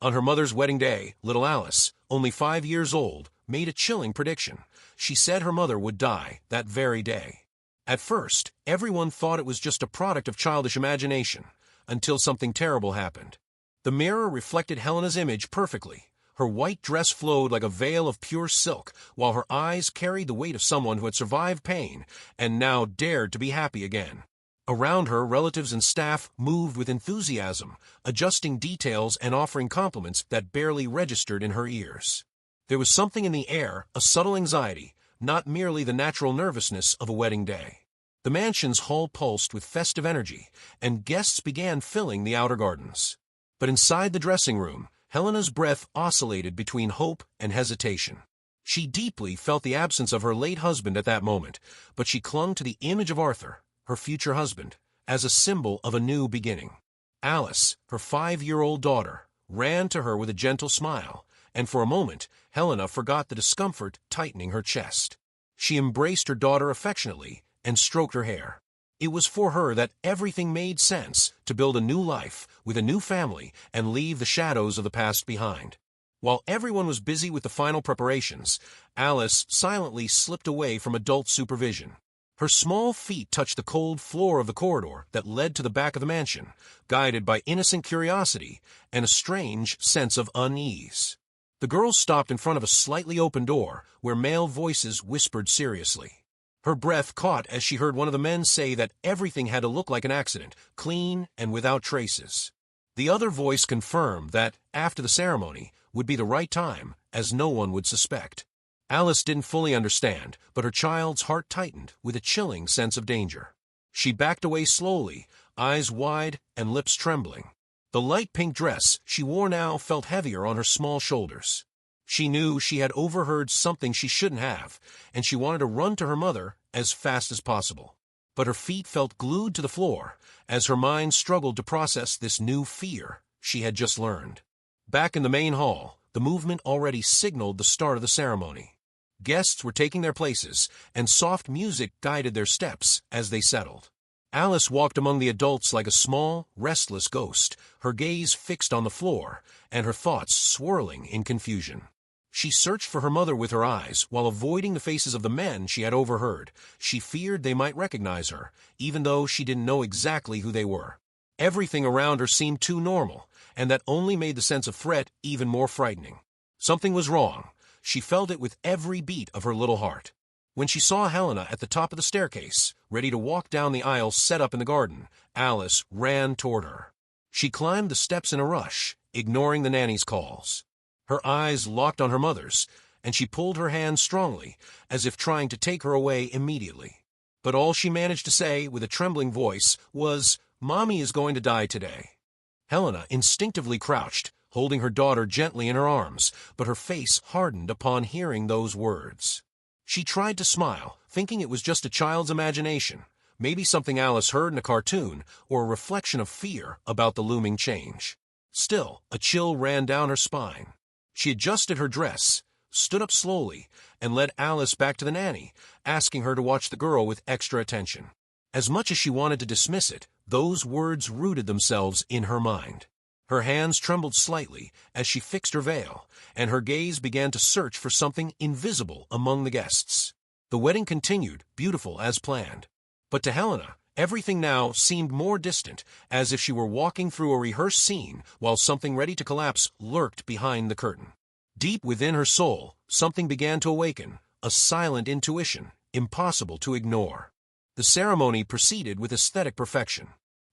On her mother's wedding day, little Alice, only 5 years old, made a chilling prediction. She said her mother would die that very day. At first, everyone thought it was just a product of childish imagination, until something terrible happened. The mirror reflected Helena's image perfectly. Her white dress flowed like a veil of pure silk, while her eyes carried the weight of someone who had survived pain and now dared to be happy again. Around her, relatives and staff moved with enthusiasm, adjusting details and offering compliments that barely registered in her ears. There was something in the air, a subtle anxiety, not merely the natural nervousness of a wedding day. The mansion's hall pulsed with festive energy, and guests began filling the outer gardens. But inside the dressing room, Helena's breath oscillated between hope and hesitation. She deeply felt the absence of her late husband at that moment, but she clung to the image of Arthur, her future husband, as a symbol of a new beginning. Alice, her 5-year-old daughter, ran to her with a gentle smile, and for a moment, Helena forgot the discomfort tightening her chest. She embraced her daughter affectionately and stroked her hair. It was for her that everything made sense, to build a new life with a new family and leave the shadows of the past behind. While everyone was busy with the final preparations, Alice silently slipped away from adult supervision. Her small feet touched the cold floor of the corridor that led to the back of the mansion, guided by innocent curiosity and a strange sense of unease. The girl stopped in front of a slightly open door where male voices whispered seriously. Her breath caught as she heard one of the men say that everything had to look like an accident, clean and without traces. The other voice confirmed that, after the ceremony, would be the right time, as no one would suspect. Alice didn't fully understand, but her child's heart tightened with a chilling sense of danger. She backed away slowly, eyes wide and lips trembling. The light pink dress she wore now felt heavier on her small shoulders. She knew she had overheard something she shouldn't have, and she wanted to run to her mother as fast as possible. But her feet felt glued to the floor as her mind struggled to process this new fear she had just learned. Back in the main hall, the movement already signaled the start of the ceremony. Guests were taking their places, and soft music guided their steps as they settled. Alice walked among the adults like a small, restless ghost, her gaze fixed on the floor, and her thoughts swirling in confusion. She searched for her mother with her eyes, while avoiding the faces of the men she had overheard. She feared they might recognize her, even though she didn't know exactly who they were. Everything around her seemed too normal, and that only made the sense of threat even more frightening. Something was wrong. She felt it with every beat of her little heart. When she saw Helena at the top of the staircase, ready to walk down the aisle set up in the garden, Alice ran toward her. She climbed the steps in a rush, ignoring the nanny's calls. Her eyes locked on her mother's, and she pulled her hand strongly, as if trying to take her away immediately. But all she managed to say, with a trembling voice, was, "Mommy is going to die today." Helena instinctively crouched, holding her daughter gently in her arms, but her face hardened upon hearing those words. She tried to smile, thinking it was just a child's imagination, maybe something Alice heard in a cartoon, or a reflection of fear about the looming change. Still, a chill ran down her spine. She adjusted her dress, stood up slowly, and led Alice back to the nanny, asking her to watch the girl with extra attention. As much as she wanted to dismiss it, those words rooted themselves in her mind. Her hands trembled slightly as she fixed her veil, and her gaze began to search for something invisible among the guests. The wedding continued, beautiful as planned. But to Helena, everything now seemed more distant, as if she were walking through a rehearsed scene while something ready to collapse lurked behind the curtain. Deep within her soul, something began to awaken, a silent intuition, impossible to ignore. The ceremony proceeded with aesthetic perfection.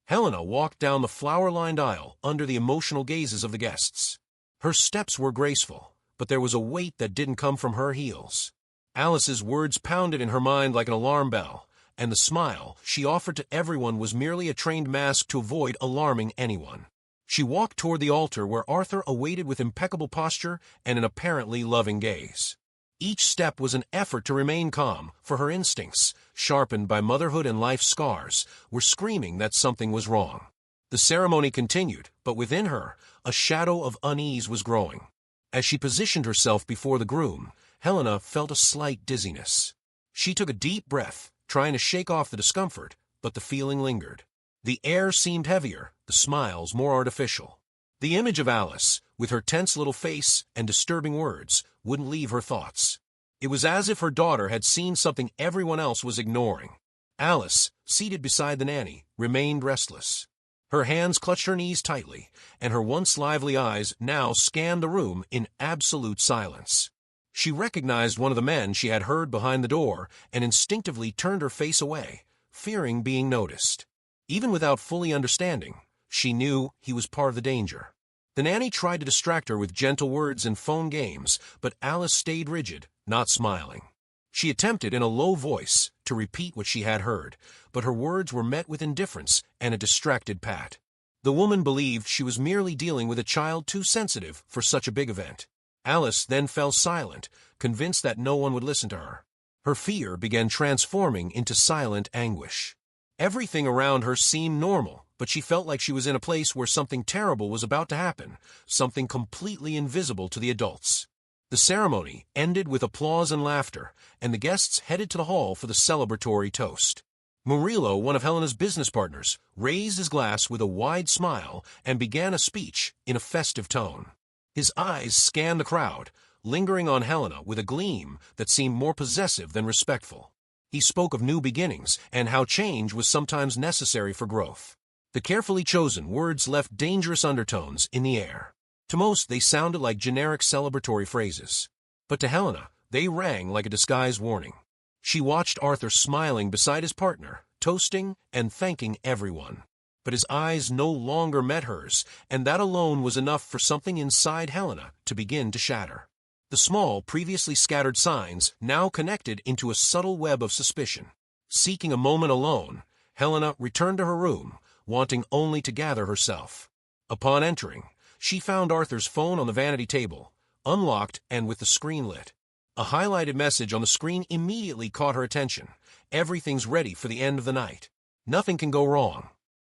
Helena walked down the flower-lined aisle under the emotional gazes of the guests. Her steps were graceful, but there was a weight that didn't come from her heels. Alice's words pounded in her mind like an alarm bell, and the smile she offered to everyone was merely a trained mask to avoid alarming anyone. She walked toward the altar where Arthur awaited with impeccable posture and an apparently loving gaze. Each step was an effort to remain calm, for her instincts, sharpened by motherhood and life's scars, were screaming that something was wrong. The ceremony continued, but within her, a shadow of unease was growing. As she positioned herself before the groom, Helena felt a slight dizziness. She took a deep breath, trying to shake off the discomfort, but the feeling lingered. The air seemed heavier, the smiles more artificial. The image of Alice, with her tense little face and disturbing words, wouldn't leave her thoughts. It was as if her daughter had seen something everyone else was ignoring. Alice, seated beside the nanny, remained restless. Her hands clutched her knees tightly, and her once lively eyes now scanned the room in absolute silence. She recognized one of the men she had heard behind the door and instinctively turned her face away, fearing being noticed. Even without fully understanding, she knew he was part of the danger. The nanny tried to distract her with gentle words and phone games, but Alice stayed rigid, not smiling. She attempted in a low voice to repeat what she had heard, but her words were met with indifference and a distracted pat. The woman believed she was merely dealing with a child too sensitive for such a big event. Alice then fell silent, convinced that no one would listen to her. Her fear began transforming into silent anguish. Everything around her seemed normal, but she felt like she was in a place where something terrible was about to happen, something completely invisible to the adults. The ceremony ended with applause and laughter, and the guests headed to the hall for the celebratory toast. Murillo, one of Helena's business partners, raised his glass with a wide smile and began a speech in a festive tone. His eyes scanned the crowd, lingering on Helena with a gleam that seemed more possessive than respectful. He spoke of new beginnings and how change was sometimes necessary for growth. The carefully chosen words left dangerous undertones in the air. To most, they sounded like generic celebratory phrases. But to Helena, they rang like a disguised warning. She watched Arthur smiling beside his partner, toasting and thanking everyone. But his eyes no longer met hers, and that alone was enough for something inside Helena to begin to shatter. The small, previously scattered signs now connected into a subtle web of suspicion. Seeking a moment alone, Helena returned to her room, wanting only to gather herself. Upon entering, she found Arthur's phone on the vanity table, unlocked and with the screen lit. A highlighted message on the screen immediately caught her attention. "Everything's ready for the end of the night. Nothing can go wrong."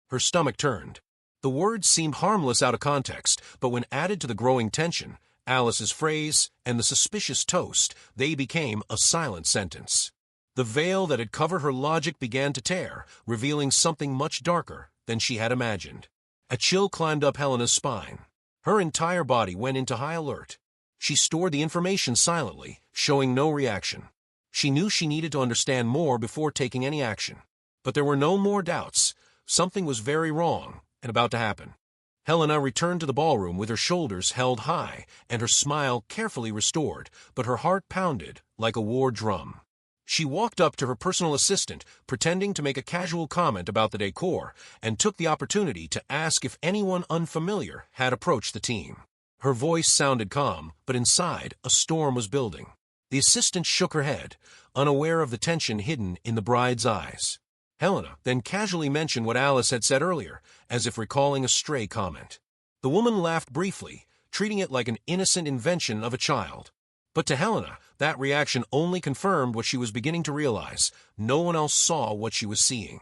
Her stomach turned. The words seemed harmless out of context, but when added to the growing tension, Alice's phrase, and the suspicious toast, they became a silent sentence. The veil that had covered her logic began to tear, revealing something much darker than she had imagined. A chill climbed up Helena's spine. Her entire body went into high alert. She stored the information silently, showing no reaction. She knew she needed to understand more before taking any action. But there were no more doubts. Something was very wrong and about to happen. Helena returned to the ballroom with her shoulders held high and her smile carefully restored, but her heart pounded like a war drum. She walked up to her personal assistant, pretending to make a casual comment about the decor, and took the opportunity to ask if anyone unfamiliar had approached the team. Her voice sounded calm, but inside, a storm was building. The assistant shook her head, unaware of the tension hidden in the bride's eyes. Helena then casually mentioned what Alice had said earlier, as if recalling a stray comment. The woman laughed briefly, treating it like an innocent invention of a child. But to Helena, that reaction only confirmed what she was beginning to realize. No one else saw what she was seeing.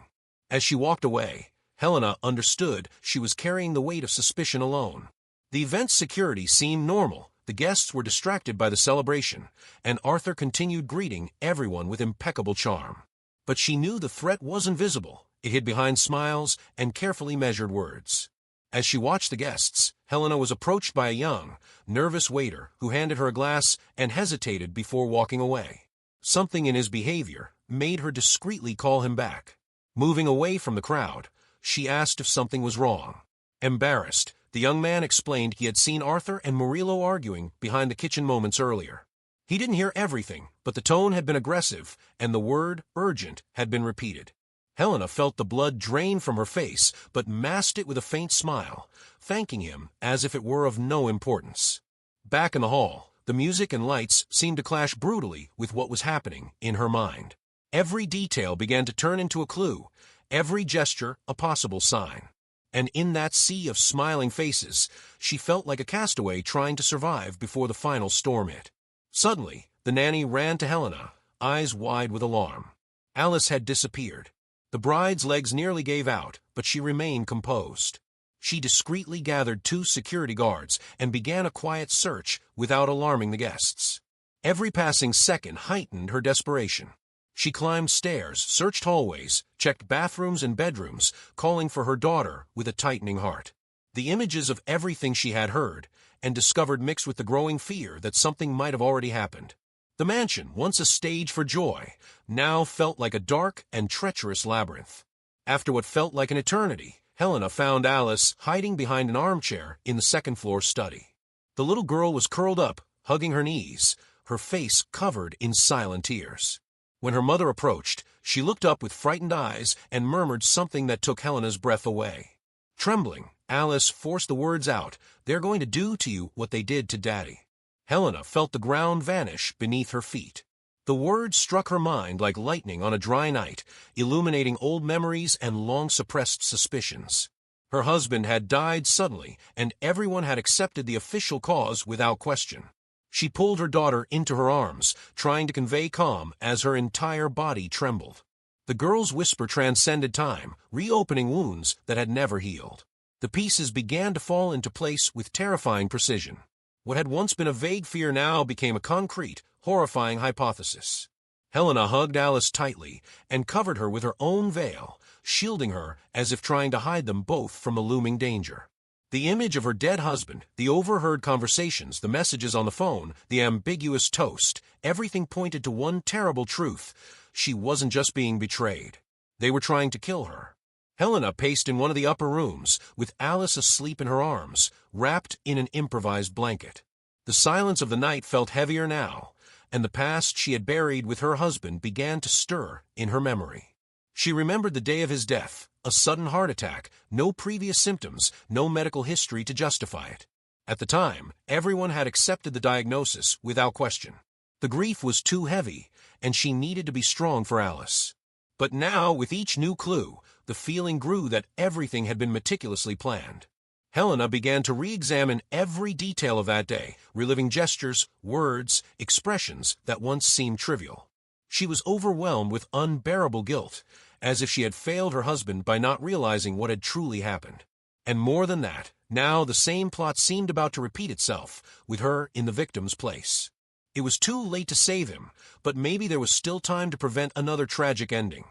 As she walked away, Helena understood she was carrying the weight of suspicion alone. The event's security seemed normal, the guests were distracted by the celebration, and Arthur continued greeting everyone with impeccable charm. But she knew the threat wasn't visible. It hid behind smiles and carefully measured words. As she watched the guests, Helena was approached by a young, nervous waiter who handed her a glass and hesitated before walking away. Something in his behavior made her discreetly call him back. Moving away from the crowd, she asked if something was wrong. Embarrassed, the young man explained he had seen Arthur and Murillo arguing behind the kitchen moments earlier. He didn't hear everything, but the tone had been aggressive, and the word urgent had been repeated. Helena felt the blood drain from her face, but masked it with a faint smile, thanking him as if it were of no importance. Back in the hall, the music and lights seemed to clash brutally with what was happening in her mind. Every detail began to turn into a clue, every gesture a possible sign. And in that sea of smiling faces, she felt like a castaway trying to survive before the final storm hit. Suddenly, the nanny ran to Helena, eyes wide with alarm. Alice had disappeared. The bride's legs nearly gave out, but she remained composed. She discreetly gathered 2 security guards and began a quiet search without alarming the guests. Every passing second heightened her desperation. She climbed stairs, searched hallways, checked bathrooms and bedrooms, calling for her daughter with a tightening heart. The images of everything she had heard and discovered mixed with the growing fear that something might have already happened. The mansion, once a stage for joy, now felt like a dark and treacherous labyrinth. After what felt like an eternity, Helena found Alice hiding behind an armchair in the second-floor study. The little girl was curled up, hugging her knees, her face covered in silent tears. When her mother approached, she looked up with frightened eyes and murmured something that took Helena's breath away. Trembling, Alice forced the words out, "They're going to do to you what they did to Daddy." Helena felt the ground vanish beneath her feet. The words struck her mind like lightning on a dry night, illuminating old memories and long-suppressed suspicions. Her husband had died suddenly, and everyone had accepted the official cause without question. She pulled her daughter into her arms, trying to convey calm as her entire body trembled. The girl's whisper transcended time, reopening wounds that had never healed. The pieces began to fall into place with terrifying precision. What had once been a vague fear now became a concrete, horrifying hypothesis. Helena hugged Alice tightly and covered her with her own veil, shielding her as if trying to hide them both from a looming danger. The image of her dead husband, the overheard conversations, the messages on the phone, the ambiguous toast, everything pointed to one terrible truth: she wasn't just being betrayed. They were trying to kill her. Helena paced in one of the upper rooms, with Alice asleep in her arms, wrapped in an improvised blanket. The silence of the night felt heavier now, and the past she had buried with her husband began to stir in her memory. She remembered the day of his death, a sudden heart attack, no previous symptoms, no medical history to justify it. At the time, everyone had accepted the diagnosis without question. The grief was too heavy, and she needed to be strong for Alice. But now, with each new clue, the feeling grew that everything had been meticulously planned. Helena began to re-examine every detail of that day, reliving gestures, words, expressions that once seemed trivial. She was overwhelmed with unbearable guilt, as if she had failed her husband by not realizing what had truly happened. And more than that, now the same plot seemed about to repeat itself, with her in the victim's place. It was too late to save him, but maybe there was still time to prevent another tragic ending.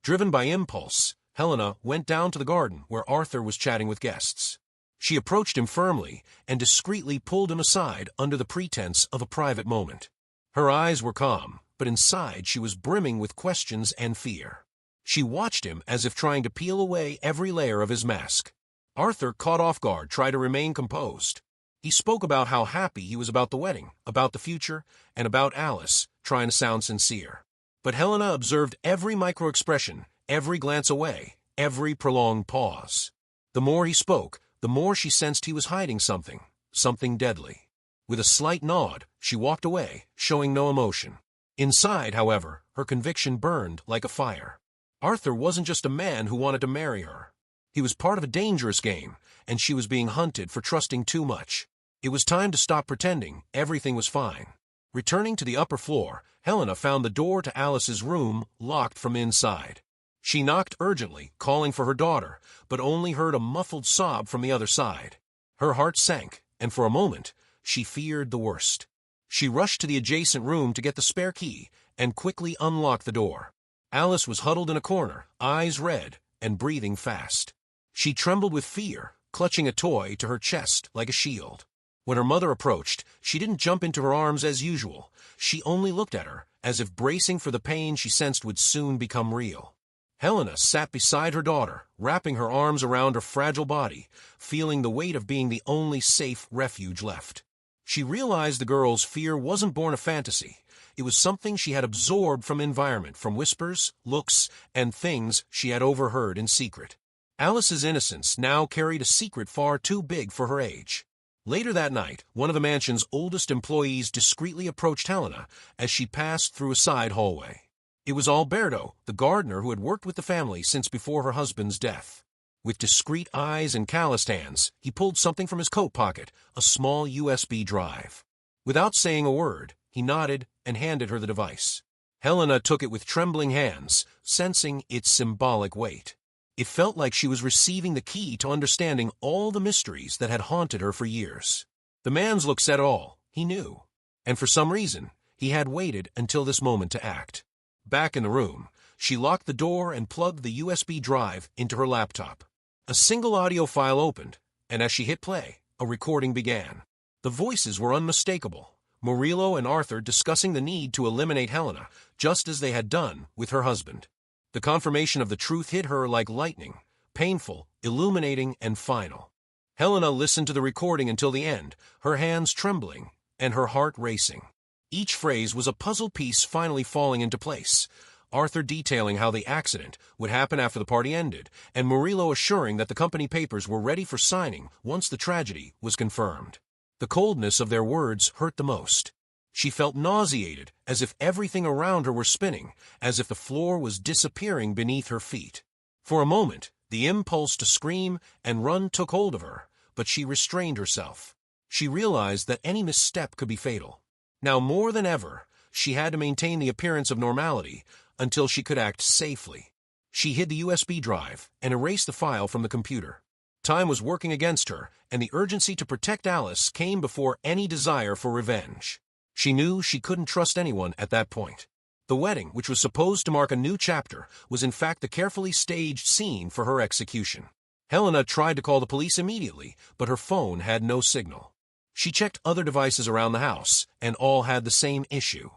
Driven by impulse, Helena went down to the garden where Arthur was chatting with guests. She approached him firmly and discreetly pulled him aside under the pretense of a private moment. Her eyes were calm, but inside she was brimming with questions and fear. She watched him as if trying to peel away every layer of his mask. Arthur, caught off guard, tried to remain composed. He spoke about how happy he was about the wedding, about the future, and about Alice, trying to sound sincere. But Helena observed every micro-expression, every glance away, every prolonged pause. The more he spoke, the more she sensed he was hiding something, something deadly. With a slight nod, she walked away, showing no emotion. Inside, however, her conviction burned like a fire. Arthur wasn't just a man who wanted to marry her. He was part of a dangerous game, and she was being hunted for trusting too much. It was time to stop pretending everything was fine. Returning to the upper floor, Helena found the door to Alice's room locked from inside. She knocked urgently, calling for her daughter, but only heard a muffled sob from the other side. Her heart sank, and for a moment, she feared the worst. She rushed to the adjacent room to get the spare key and quickly unlocked the door. Alice was huddled in a corner, eyes red, and breathing fast. She trembled with fear, clutching a toy to her chest like a shield. When her mother approached, she didn't jump into her arms as usual. She only looked at her, as if bracing for the pain she sensed would soon become real. Helena sat beside her daughter, wrapping her arms around her fragile body, feeling the weight of being the only safe refuge left. She realized the girl's fear wasn't born of fantasy. It was something she had absorbed from environment, from whispers, looks, and things she had overheard in secret. Alice's innocence now carried a secret far too big for her age. Later that night, one of the mansion's oldest employees discreetly approached Helena as she passed through a side hallway. It was Alberto, the gardener who had worked with the family since before her husband's death. With discreet eyes and calloused hands, he pulled something from his coat pocket, a small USB drive. Without saying a word, he nodded and handed her the device. Helena took it with trembling hands, sensing its symbolic weight. It felt like she was receiving the key to understanding all the mysteries that had haunted her for years. The man's look said all. He knew. And for some reason, he had waited until this moment to act. Back in the room, she locked the door and plugged the USB drive into her laptop. A single audio file opened, and as she hit play, a recording began. The voices were unmistakable. Murillo and Arthur discussing the need to eliminate Helena, just as they had done with her husband. The confirmation of the truth hit her like lightning, painful, illuminating, and final. Helena listened to the recording until the end, her hands trembling and her heart racing. Each phrase was a puzzle piece finally falling into place. Arthur detailing how the accident would happen after the party ended, and Murillo assuring that the company papers were ready for signing once the tragedy was confirmed. The coldness of their words hurt the most. She felt nauseated, as if everything around her were spinning, as if the floor was disappearing beneath her feet. For a moment, the impulse to scream and run took hold of her, but she restrained herself. She realized that any misstep could be fatal. Now more than ever, she had to maintain the appearance of normality until she could act safely. She hid the USB drive and erased the file from the computer. Time was working against her, and the urgency to protect Alice came before any desire for revenge. She knew she couldn't trust anyone at that point. The wedding, which was supposed to mark a new chapter, was in fact the carefully staged scene for her execution. Helena tried to call the police immediately, but her phone had no signal. She checked other devices around the house, and all had the same issue.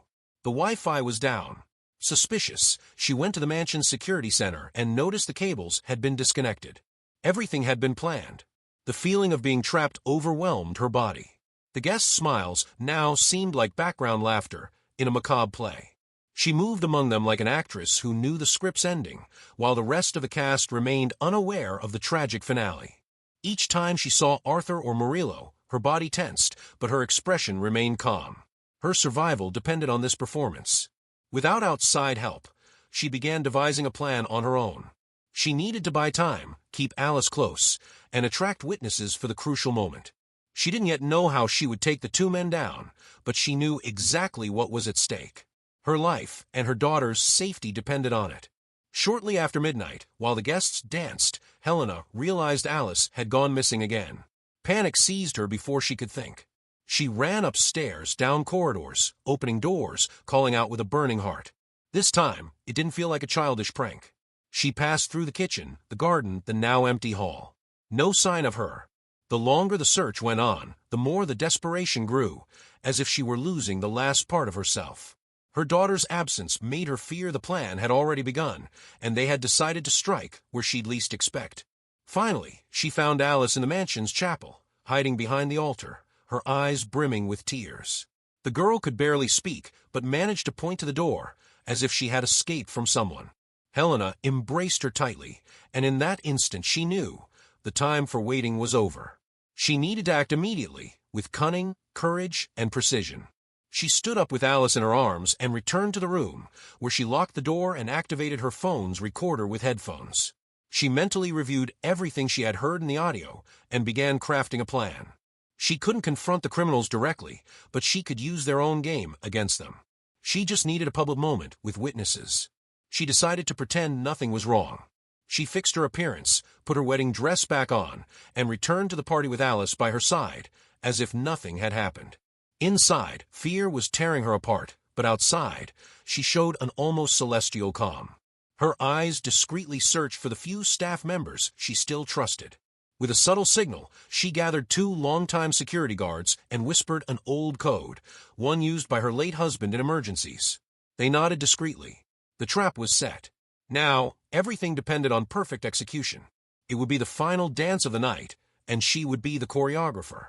The Wi-Fi was down. Suspicious, she went to the mansion's security center and noticed the cables had been disconnected. Everything had been planned. The feeling of being trapped overwhelmed her body. The guests' smiles now seemed like background laughter in a macabre play. She moved among them like an actress who knew the script's ending, while the rest of the cast remained unaware of the tragic finale. Each time she saw Arthur or Murillo, her body tensed, but her expression remained calm. Her survival depended on this performance. Without outside help, she began devising a plan on her own. She needed to buy time, keep Alice close, and attract witnesses for the crucial moment. She didn't yet know how she would take the two men down, but she knew exactly what was at stake. Her life and her daughter's safety depended on it. Shortly after midnight, while the guests danced, Helena realized Alice had gone missing again. Panic seized her before she could think. She ran upstairs, down corridors, opening doors, calling out with a burning heart. This time, it didn't feel like a childish prank. She passed through the kitchen, the garden, the now empty hall. No sign of her. The longer the search went on, the more the desperation grew, as if she were losing the last part of herself. Her daughter's absence made her fear the plan had already begun, and they had decided to strike where she'd least expect. Finally, she found Alice in the mansion's chapel, hiding behind the altar, her eyes brimming with tears. The girl could barely speak, but managed to point to the door, as if she had escaped from someone. Helena embraced her tightly, and in that instant she knew the time for waiting was over. She needed to act immediately, with cunning, courage, and precision. She stood up with Alice in her arms and returned to the room, where she locked the door and activated her phone's recorder with headphones. She mentally reviewed everything she had heard in the audio and began crafting a plan. She couldn't confront the criminals directly, but she could use their own game against them. She just needed a public moment with witnesses. She decided to pretend nothing was wrong. She fixed her appearance, put her wedding dress back on, and returned to the party with Alice by her side, as if nothing had happened. Inside, fear was tearing her apart, but outside, she showed an almost celestial calm. Her eyes discreetly searched for the few staff members she still trusted. With a subtle signal, she gathered 2 longtime security guards and whispered an old code, one used by her late husband in emergencies. They nodded discreetly. The trap was set. Now, everything depended on perfect execution. It would be the final dance of the night, and she would be the choreographer.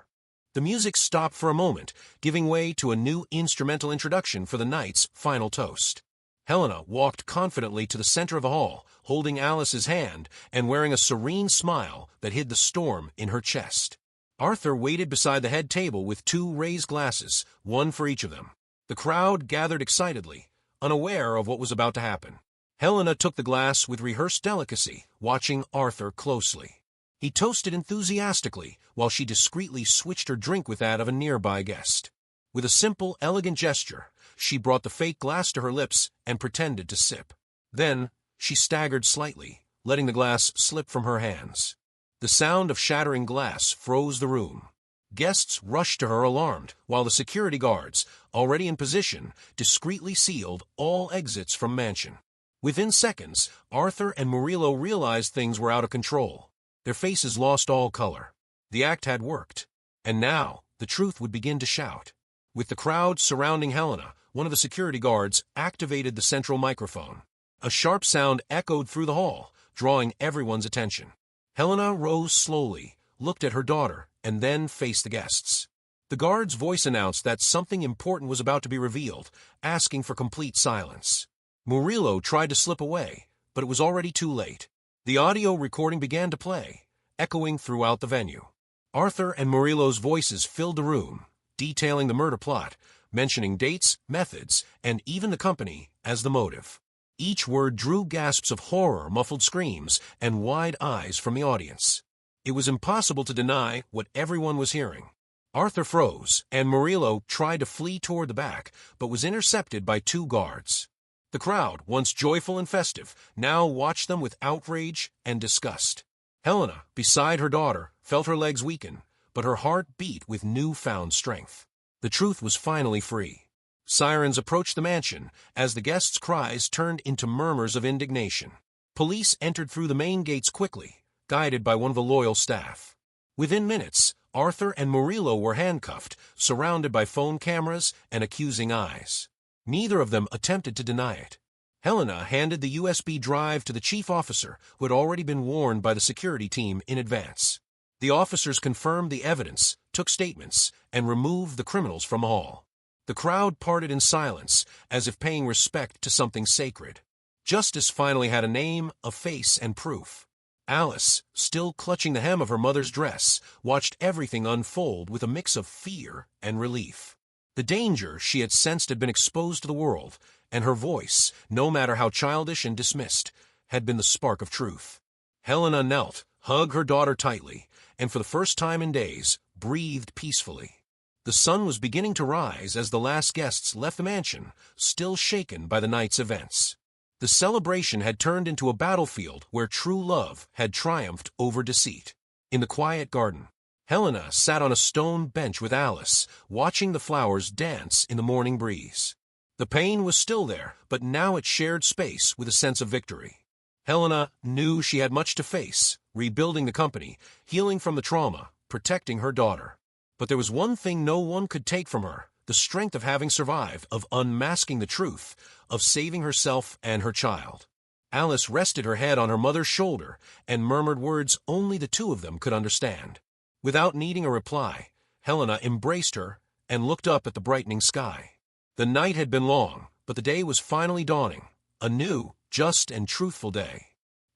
The music stopped for a moment, giving way to a new instrumental introduction for the night's final toast. Helena walked confidently to the center of the hall, holding Alice's hand and wearing a serene smile that hid the storm in her chest. Arthur waited beside the head table with 2 raised glasses, one for each of them. The crowd gathered excitedly, unaware of what was about to happen. Helena took the glass with rehearsed delicacy, watching Arthur closely. He toasted enthusiastically, while she discreetly switched her drink with that of a nearby guest. With a simple, elegant gesture, she brought the fake glass to her lips and pretended to sip. Then, she staggered slightly, letting the glass slip from her hands. The sound of shattering glass froze the room. Guests rushed to her alarmed, while the security guards, already in position, discreetly sealed all exits from mansion. Within seconds, Arthur and Murillo realized things were out of control. Their faces lost all color. The act had worked. And now, the truth would begin to shout. With the crowd surrounding Helena, one of the security guards activated the central microphone. A sharp sound echoed through the hall, drawing everyone's attention. Helena rose slowly, looked at her daughter, and then faced the guests. The guard's voice announced that something important was about to be revealed, asking for complete silence. Murillo tried to slip away, but it was already too late. The audio recording began to play, echoing throughout the venue. Arthur and Murillo's voices filled the room, detailing the murder plot, mentioning dates, methods, and even the company as the motive. Each word drew gasps of horror, muffled screams, and wide eyes from the audience. It was impossible to deny what everyone was hearing. Arthur froze, and Murillo tried to flee toward the back, but was intercepted by two guards. The crowd, once joyful and festive, now watched them with outrage and disgust. Helena, beside her daughter, felt her legs weaken, but her heart beat with newfound strength. The truth was finally free. Sirens approached the mansion as the guests' cries turned into murmurs of indignation. Police entered through the main gates quickly, guided by one of the loyal staff. Within minutes, Arthur and Murillo were handcuffed, surrounded by phone cameras and accusing eyes. Neither of them attempted to deny it. Helena handed the USB drive to the chief officer, who had already been warned by the security team in advance. The officers confirmed the evidence, took statements, and removed the criminals from the hall. The crowd parted in silence, as if paying respect to something sacred. Justice finally had a name, a face, and proof. Alice, still clutching the hem of her mother's dress, watched everything unfold with a mix of fear and relief. The danger she had sensed had been exposed to the world, and her voice, no matter how childish and dismissed, had been the spark of truth. Helena knelt, hugged her daughter tightly, and for the first time in days, breathed peacefully. The sun was beginning to rise as the last guests left the mansion, still shaken by the night's events. The celebration had turned into a battlefield where true love had triumphed over deceit. In the quiet garden, Helena sat on a stone bench with Alice, watching the flowers dance in the morning breeze. The pain was still there, but now it shared space with a sense of victory. Helena knew she had much to face, rebuilding the company, healing from the trauma, protecting her daughter. But there was one thing no one could take from her, the strength of having survived, of unmasking the truth, of saving herself and her child. Alice rested her head on her mother's shoulder and murmured words only the two of them could understand. Without needing a reply, Helena embraced her and looked up at the brightening sky. The night had been long, but the day was finally dawning, a new, just, and truthful day.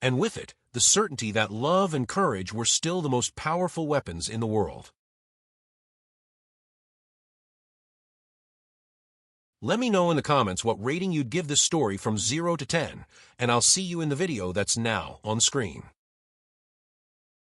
And with it, the certainty that love and courage were still the most powerful weapons in the world. Let me know in the comments what rating you'd give this story from 0 to 10, and I'll see you in the video that's now on screen.